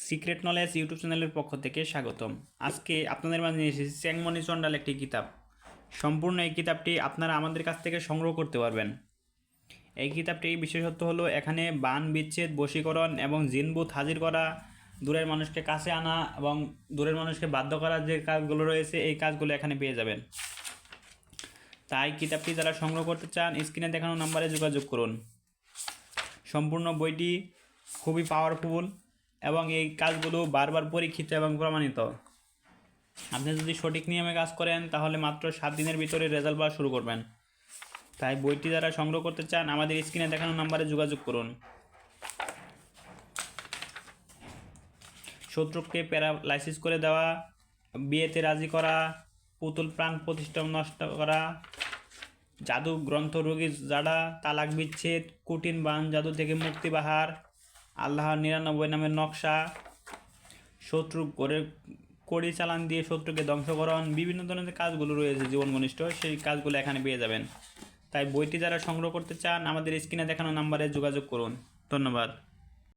Secret knowledge YouTube চ্যানেলের পক্ষ থেকে স্বাগতম। আজকে আপনাদের মাঝে নিয়ে এসেছি চ্যাংমনি চণ্ডাল একটি কিতাব। সম্পূর্ণ এই কিতাবটি আপনারা আমাদের কাছ থেকে সংগ্রহ করতে পারবেন। এই কিতাবটির বিশেষত্ব হলো এখানে বান বিচ্ছেদ, বশীকরণ এবং জিনভূত হাজির করা, দূরের মানুষকে কাছে আনা এবং দূরের মানুষকে বাধ্য করার যে কাজগুলো রয়েছে এই কাজগুলো এখানে পেয়ে যাবেন। তাই কিতাবটি যারা সংগ্রহ করতে চান স্ক্রিনে দেখানো নাম্বারে যোগাযোগ করুন। সম্পূর্ণ বইটি খুবই পাওয়ারফুল এবং এই কাজগুলো বারবার পরীক্ষিত এবং প্রমাণিত। আপনি যদি সঠিক নিয়মে কাজ করেন তাহলে মাত্র 7 দিনের ভিতরে রেজাল্ট পাওয়া শুরু করবেন। তাই বইটি যারা সংগ্রহ করতে চান আমাদের স্ক্রিনে দেখানো নাম্বারে যোগাযোগ করুন। শত্রুকে প্যারালাইসিস করে দেওয়া, বিয়েতে রাজি করা, পুতুল প্রাণ প্রতিষ্ঠা নষ্ট করা, জাদু গ্রন্থ রোগী জাডা, তালাক বিচ্ছেদ, কুটিন বান জাদু থেকে মুক্তিবাহার, আল্লাহর 99 নামের নকশা, শত্রু করে কড়ি চালান দিয়ে শত্রুকে ধ্বংসকরণ, বিভিন্ন ধরনের কাজগুলো রয়েছে জীবন ঘনিষ্ঠ, সেই কাজগুলো এখানে পেয়ে যাবেন। তাই বইটি যারা সংগ্রহ করতে চান আমাদের স্ক্রিনে দেখানো নাম্বারে যোগাযোগ করুন। ধন্যবাদ।